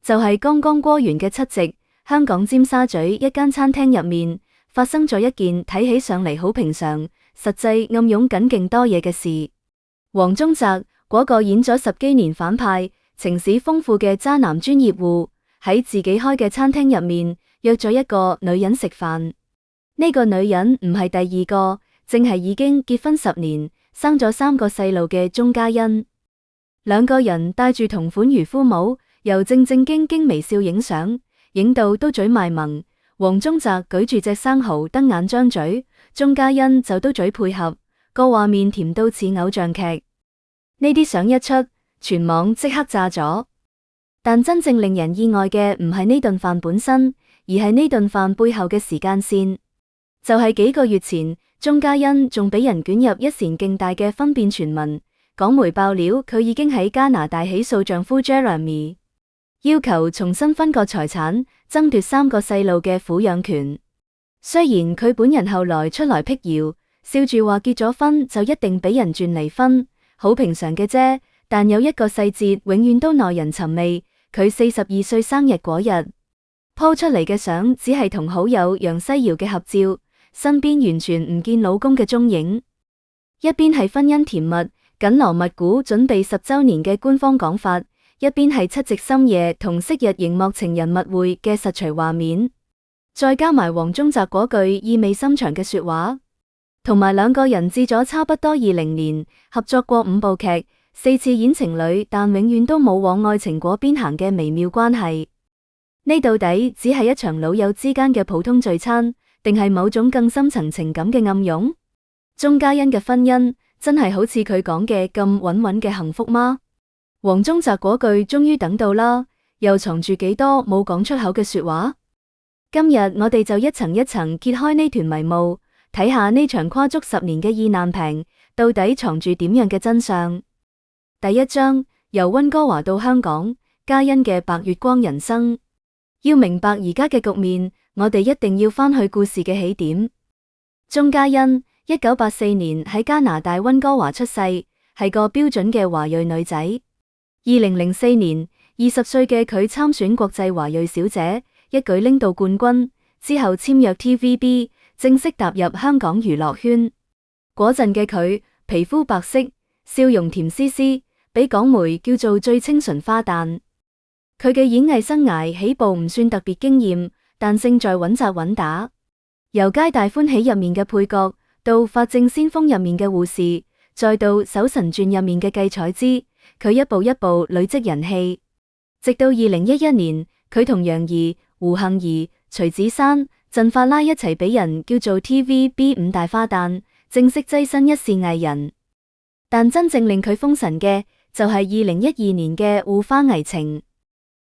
就係剛剛過完嘅7夕，香港尖沙咀一間餐廳入面發生咗一件睇起上嚟好平常，實際暗湧緊勁多嘢嘅事。黃宗澤嗰個演咗10幾年反派、情史豐富嘅渣男專業戶，喺自己開嘅餐廳入面約咗一個女人食飯。呢個女人唔係第二個，正係已經結婚10年、生咗3個細路嘅鐘嘉欣。兩個人戴住同款漁夫帽，由正正經經微笑影相，影到都嘴賣萌。黃宗澤舉住隻生蠔瞪眼張嘴，鐘嘉欣就都嘴配合，個畫面甜到似偶像劇。呢啲相一出，全網即刻炸咗。但真正令人意外嘅唔係呢頓飯本身，而係呢頓飯背後嘅時間線。就係幾個月前，鐘嘉欣仲俾人捲入一線勁大嘅婚變傳聞。港媒爆料，佢已經喺加拿大起訴丈夫 Jeremy， 要求重新分割財產，爭奪3個細路嘅撫養權。雖然佢本人後來出來辟謠，笑住話結咗婚就一定俾人轉離婚，好平常嘅啫。但有一個細節永遠都耐人尋味，佢42歲生日嗰日鋪出嚟嘅相，只係同好友楊西瑤嘅合照，身邊完全唔見老公嘅蹤影。一邊係婚姻甜蜜緊鑼密鼓準備10週年嘅官方講法，一邊係7夕深夜同昔日熒幕情人密會嘅實錘畫面，再加埋黃宗澤嗰句意味深長嘅說話，同埋兩個人至咗差不多20年，合作過5部劇、4次演情侶，但永遠都冇往愛情嗰邊行嘅微妙關係。呢到底只係一場老友之間嘅普通聚餐，定係某種更深層情感嘅暗湧？鐘嘉欣嘅婚姻真係好似佢講嘅咁穩穩嘅幸福嗎？黃宗澤嗰句終於等到啦，又藏住幾多冇講出口嘅說話？今日我哋就一層一層揭開呢團迷霧，睇下呢場跨足10年嘅意難平到底藏住點樣嘅真相。第一章，由溫哥華到香港，嘉欣嘅白月光人生。要明白而家嘅局面，我哋一定要翻去故事嘅起點。鐘嘉欣1984年喺加拿大溫哥華出世，係個標準嘅華裔女仔。2004年，20歲嘅佢參選國際華裔小姐，一舉拎到冠軍，之後簽約 TVB， 正式踏入香港娛樂圈。嗰陣嘅佢皮膚白皙，笑容甜絲絲，俾港媒叫做最清純花旦。佢嘅演藝生涯起步唔算特別驚艷，但勝在穩紮穩打。由皆大歡喜入面嘅配角，到法證先鋒入面嘅護士，再到搜神傳入面嘅計彩芝，佢一步一步累積人氣。直到2011年，佢同楊怡、胡杏兒、徐子珊、鄭法拉一齊俾人叫做 TVB 5大花旦，正式躋身一線藝人。但真正令佢封神嘅，就係2012年嘅《護花危情》。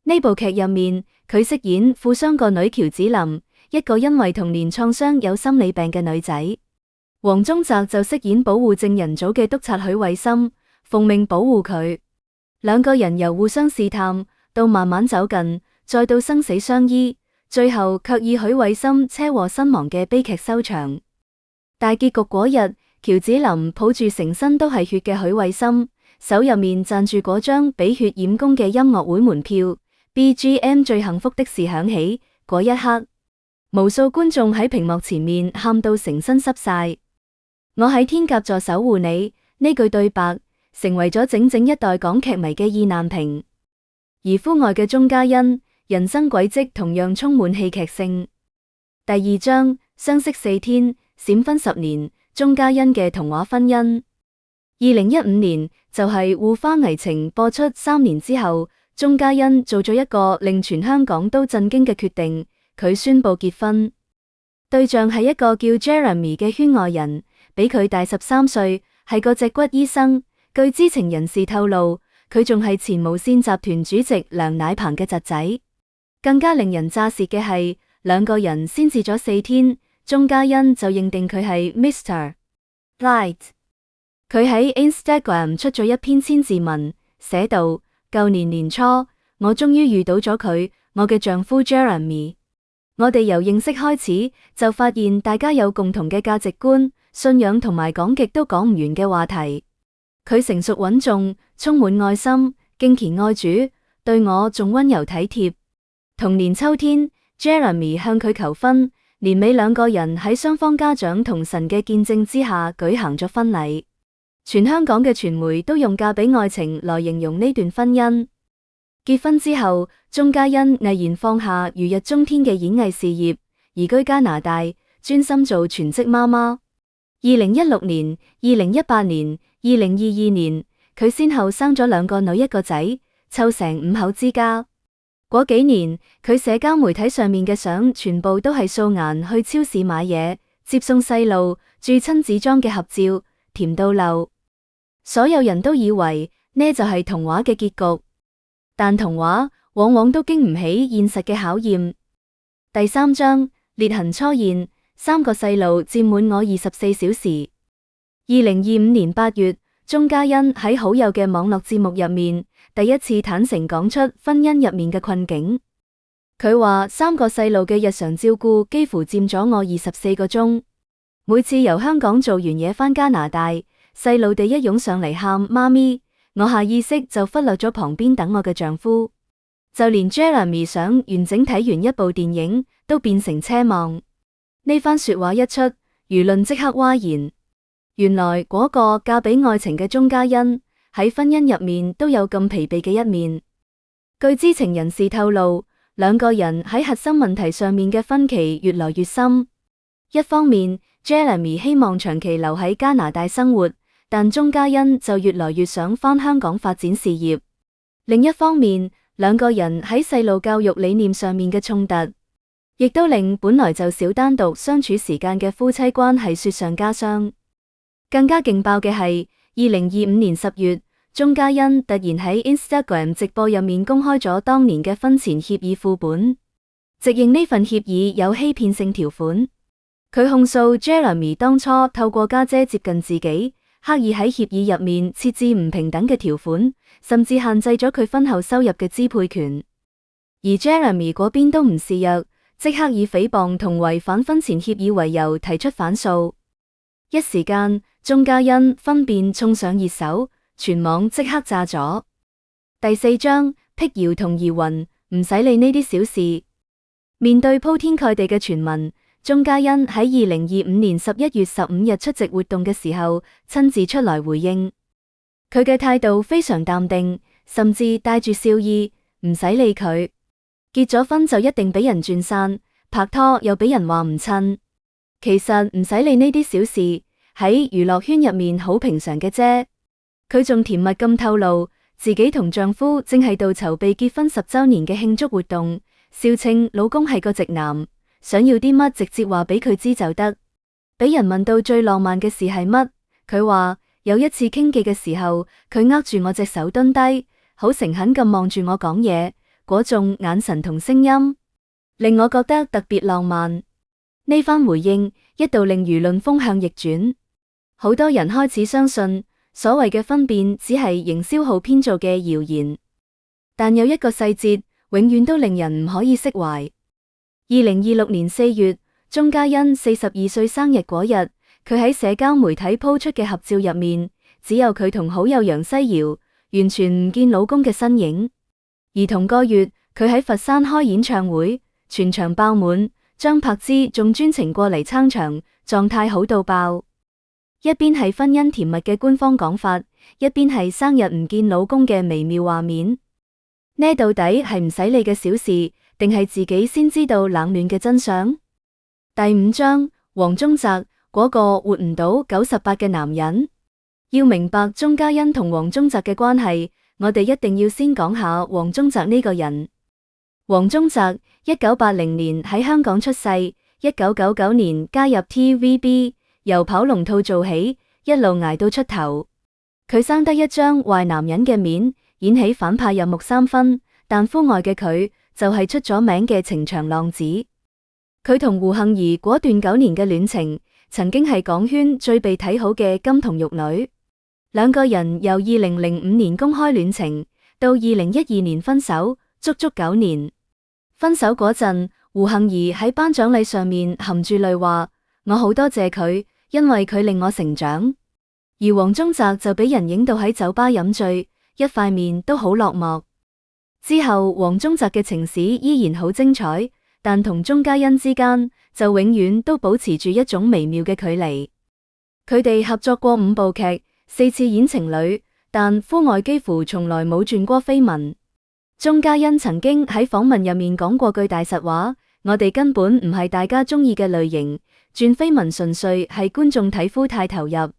呢部劇入面，佢飾演富商個女喬子琳，一個因為童年創傷有心理病嘅女仔。黃宗澤就飾演保護證人組嘅督察許慧心，奉命保護佢。兩個人由互相試探到慢慢走近，再到生死相依，最後卻以許慧心車禍身亡嘅悲劇收場。大結局嗰日，喬子琳抱住成身都係血嘅許慧心，手入面攢住嗰張俾血掩供嘅音樂會門票。BGM 最幸福的事響起嗰一刻，無數觀眾喺屏幕前面喊到成身濕晒。我喺天鴿座守護你，呢句對白成為咗整整一代港劇迷嘅意難平。而夫外嘅鐘嘉欣，人生軌跡同樣充滿戲劇性。第二章，相識4天，閃婚10年，鐘嘉欣嘅童話婚姻。2015年就係《護花危情》播出3年之後，鐘嘉欣做咗一個令全香港都震驚嘅決定，佢宣布結婚，對象係一個叫 Jeremy 嘅圈外人，比佢大13歲，係個脊骨醫生。據知情人士透露，佢仲係前無綫集團主席梁乃鵬嘅侄仔。更加令人咋舌嘅係，兩個人先至咗4天，鐘嘉欣就認定佢係 Mr. Right。佢喺 Instagram 出咗一篇千字文，寫道：舊年年初，我終於遇到咗佢，我嘅丈夫 Jeremy。我哋由認識開始，就發現大家有共同嘅價值觀、信仰同埋講極都講唔完嘅話題。佢成熟穩重，充滿愛心，敬虔愛主，對我仲溫柔體貼。同年秋天 ，Jeremy 向佢求婚，年尾兩個人喺雙方家長同神嘅見證之下舉行咗婚禮。全香港嘅傳媒都用嫁俾愛情來形容呢段婚姻。結婚之後，鐘嘉欣毅然放下如日中天嘅演藝事業，移居加拿大，專心做全職媽媽。2016年、2018年、2022年，佢先後生咗2個女1個仔，湊成5口之家。嗰幾年，佢社交媒體上面嘅相全部都係素顏去超市買嘢、接送細路、住親子裝嘅合照，甜到漏。所有人都以為呢就係童話嘅結局，但童話往往都經唔起現實嘅考驗。第3章，裂痕初現，3個細路佔滿我24小時。2025年8月，鐘嘉欣喺好友嘅網絡節目入面，第一次坦誠講出婚姻入面嘅困境。佢話3個細路嘅日常照顧幾乎佔咗我24個鐘，每次由香港做完嘢返加拿大，細路哋一湧上嚟喊媽咪，我下意識就忽略咗旁邊等我嘅丈夫。就連 Jeremy 想完整睇完一部電影都變成奢望。呢番說話一出，輿論即刻譁然。原來嗰個嫁俾愛情嘅鐘嘉欣喺婚姻入面都有咁疲憊嘅一面。據知情人士透露，2個人喺核心問題上面嘅分歧越來越深。一方面 Jeremy 希望長期留喺加拿大生活，但鐘嘉欣就越來越想返香港發展事業。另一方面，2個人喺細路教育理念上面嘅衝突，亦都令本來就少單獨相處時間嘅夫妻關係雪上加霜。更加勁爆嘅係，2025年10月，鐘嘉欣突然喺 Instagram 直播入面公開咗當年嘅婚前協議副本，直認呢份協議有欺騙性條款。佢控訴 Jeremy 當初透過家姐接近自己，刻意喺協議入面設置唔平等嘅條款，甚至限制咗佢婚後收入嘅支配權。而 Jeremy 嗰邊都唔示弱，即刻以誹謗同違反婚前協議為由提出反訴。一時間，鐘嘉欣婚辯衝上熱搜，全網即刻炸咗。第4章，辟謠同疑雲，唔使理呢啲小事。面對鋪天蓋地嘅傳聞，鐘嘉欣喺2025年11月15日出席活動嘅時候，親自出來回應。佢嘅態度非常淡定，甚至帶住笑意，唔使理佢。結咗婚就一定俾人轉散，拍拖又俾人話唔襯。其實唔使理呢啲小事，喺娛樂圈入面好平常嘅啫。佢仲甜蜜咁透露，自己同丈夫正喺度籌備結婚10週年嘅慶祝活動，笑稱老公係個直男。想要啲乜直接話俾佢知就得。俾人問到最浪漫嘅事係乜，佢話有一次傾偈嘅時候，佢握住我隻手蹲低，好誠懇咁望住我講嘢，嗰種眼神同聲音令我覺得特別浪漫。呢番回應一度令輿論風向逆轉，好多人開始相信所謂嘅婚變只係營銷號編造嘅謠言。但有一個細節永遠都令人唔可以釋懷。2026年4月，鐘嘉欣42歲生日嗰日，佢喺社交媒體鋪出嘅合照入面，只有佢同好友楊茜瑤，完全唔見老公嘅身影。而同個月，佢喺佛山開演唱會，全場爆滿，張柏芝仲專程過嚟撐場，狀態好到爆。一邊係婚姻甜蜜嘅官方講法，一邊係生日唔見老公嘅微妙畫面。呢到底係唔使理嘅小事，定係自己先知道冷暖嘅真相？第5章，黃宗澤嗰個活唔到98嘅男人。要明白鐘嘉欣同黃宗澤嘅關係，我哋一定要先講下黃宗澤呢個人。黃宗澤1980年喺香港出世，1999年加入 TVB， 由跑龍套做起，一路捱到出頭。佢生得一張壞男人嘅面，演起反派入木三分，但婚外嘅佢就係出咗名嘅情場浪子。佢同胡杏兒嗰段9年嘅戀情，曾經係港圈最被睇好嘅金童玉女。兩個人由2005年公開戀情，到2012年分手，足足9年。分手嗰陣，胡杏兒喺頒獎禮上面含住淚話：我好多謝佢，因為佢令我成長。而黃宗澤就俾人影到喺酒吧飲醉，一塊面都好落寞。之後黃宗澤嘅情史依然好精彩，但同鐘嘉欣之間就永遠都保持住一種微妙嘅距離。佢哋合作過5部劇，4次演情侶，但夫外幾乎從來冇傳過緋聞。鐘嘉欣曾經喺訪問入面講過句大實話：我哋根本唔係大家中意嘅類型，傳緋聞純粹係觀眾睇夫太投入。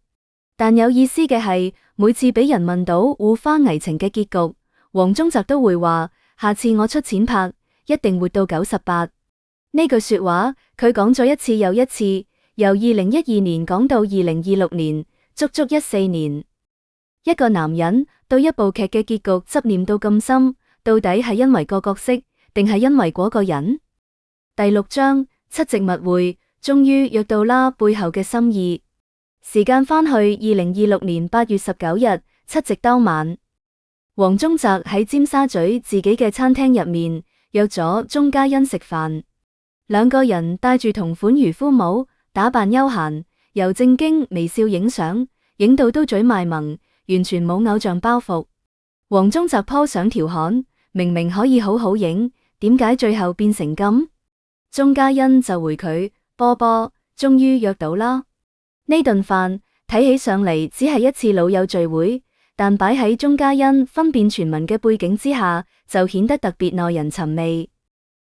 但有意思嘅係，每次俾人問到護花危情嘅結局，黃宗澤都會話：下次我出錢拍，一定活到98。呢句說話佢講咗一次又一次，由2012年講到2026年，足足14年。一個男人對一部劇嘅結局執念到咁深，到底係因為個角色，定係因為嗰個人？第6章七夕密會，終於約到啦，背後嘅心意。時間返去2026年8月19日，七夕當晚，黃宗澤喺尖沙咀自己嘅餐廳入面約咗鐘嘉欣食飯，兩個人戴住同款漁夫帽，打扮悠閒，由正經微笑影相，影到都嘴賣萌，完全冇偶像包袱。黃宗澤po上調侃，明明可以好好影，點解最後變成咁？鐘嘉欣就回佢：波波，終於約到啦。呢頓飯睇起上嚟只係一次老友聚會，但擺喺鐘嘉欣分辨傳聞嘅背景之下，就顯得特別耐人尋味。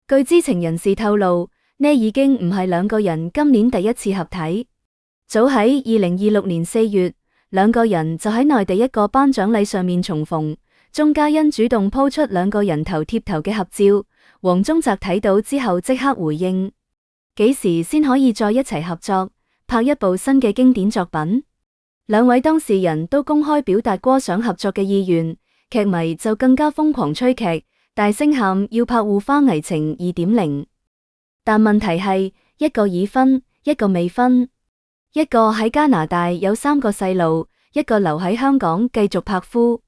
據知情人士透露，呢已經唔係兩個人今年第一次合體。早喺2026年4月，兩個人就喺內地一個頒獎禮上面重逢。鐘嘉欣主動鋪出兩個人頭貼頭嘅合照，黃宗澤睇到之後即刻回應：幾時先可以再一齊合作，拍一部新嘅經典作品？兩位當事人都公開表達過想合作嘅意願，劇迷就更加瘋狂吹劇，大聲喊要拍護花危情2.0。但問題係，一個已婚，一個未婚，一個喺加拿大有3個細路，一個留喺香港繼續拍夫。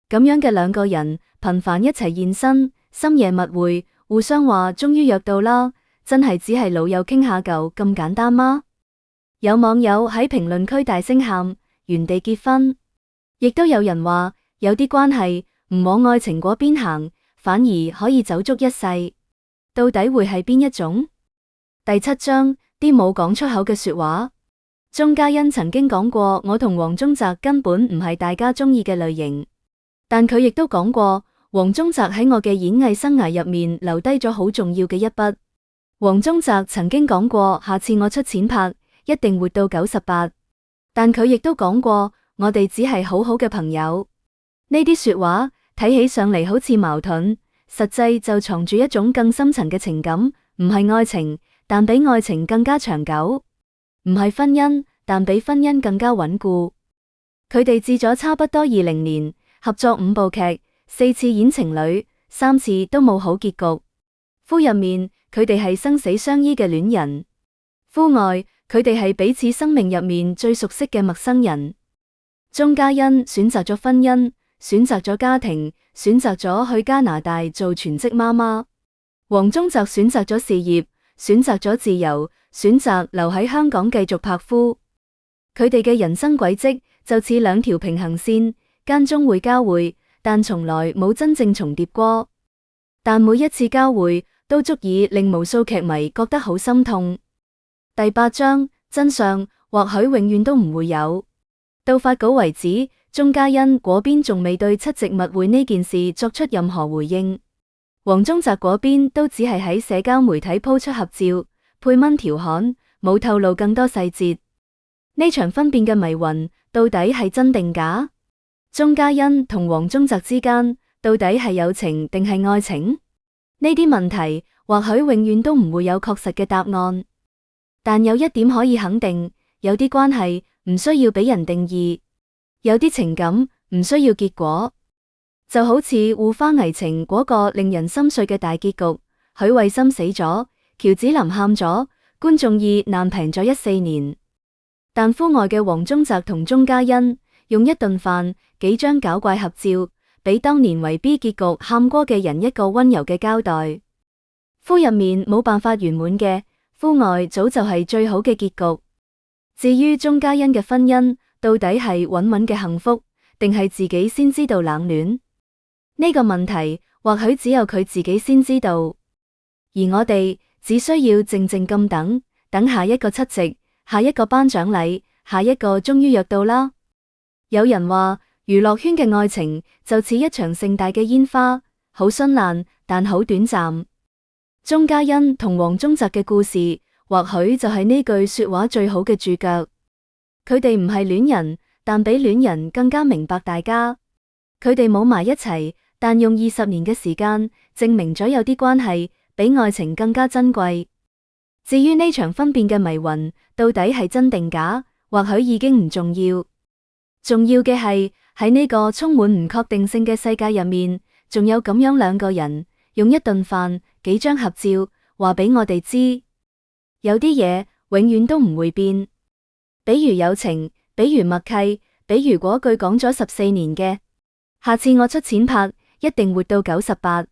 咁樣嘅兩個人頻繁一齊現身，深夜密會，互相話終於約到啦，真係只係老友傾下舊咁簡單嗎？有網友喺評論區大聲喊原地結婚，亦都有人話有啲關係唔往愛情嗰邊行，反而可以走足一世。到底會係邊一種？第7章啲冇講出口嘅說話。鐘嘉欣曾經講過，我同黃宗澤根本唔係大家中意嘅類型，但佢亦都講過，黃宗澤喺我嘅演藝生涯入面留低咗好重要嘅一筆。黃宗澤曾經講過，下次我出錢拍，一定活到98。但佢亦都講過，我哋只係好好嘅朋友。呢啲說話睇起上嚟好似矛盾，實際就藏住一種更深層嘅情感，唔係愛情，但比愛情更加長久；唔係婚姻，但比婚姻更加穩固。佢哋至咗差不多20年，合作5部劇，4次演情侶，3次都冇好結局。夫入面，佢哋係生死相依嘅戀人；夫外，佢哋係彼此生命入面最熟悉嘅陌生人。鐘嘉欣選擇咗婚姻，選擇咗家庭，選擇咗去加拿大做全職媽媽。黃宗澤選擇咗事業，選擇咗自由，選擇留喺香港繼續拍夫。佢哋嘅人生軌跡就似兩條平行線，間中會交匯，但從來冇真正重疊過。但每一次交匯都足以令無數劇迷覺得好心痛。第8章真相或許永遠都唔會有。到發稿為止，鐘嘉欣嗰邊仲未對七夕密會呢件事作出任何回應。黃宗澤嗰邊都只係喺社交媒體鋪出合照，配文調侃，冇透露更多細節。呢場分辨嘅迷魂到底係真定假？鐘嘉欣同黃宗澤之間到底係友情定係愛情？呢啲問題或許永遠都唔會有確實嘅答案。但有一點可以肯定，有啲關係唔需要俾人定義，有啲情感唔需要結果。就好似護花危情嗰個令人心碎嘅大結局，許慧心死咗，喬子琳喊咗，觀眾意難平咗14年。但夫外嘅黃宗澤同鐘嘉欣用一頓飯、幾張搞怪合照，俾當年為 B 結局喊過嘅人一個溫柔嘅交代。夫入面冇辦法圓滿嘅，夫外早就係最好嘅結局。至於鐘嘉欣嘅婚姻到底係穩穩嘅幸福，定係自己先知道冷暖？呢個問題或許只有佢自己先知道，而我哋只需要靜靜咁等下一個七夕，下一個頒獎禮，下一個終於約到啦。有人話娛樂圈嘅愛情就似一場盛大嘅煙花，好絢爛，但好短暫。鐘嘉欣同黃宗澤嘅故事，或許就係呢句說話最好嘅注腳。佢哋唔係戀人，但比戀人更加明白大家。佢哋冇埋一齊，但用20年嘅時間證明咗有啲關係比愛情更加珍貴。至於呢場分辨嘅迷魂到底係真定假，或許已經唔重要。重要嘅係喺呢個充滿唔確定性嘅世界入面，仲有咁樣兩個人用一頓飯、幾張合照話俾我哋知，有啲嘢永遠都唔會變。比如友情，比如默契，比如嗰句講咗14年嘅，下次我出錢拍，一定活到98。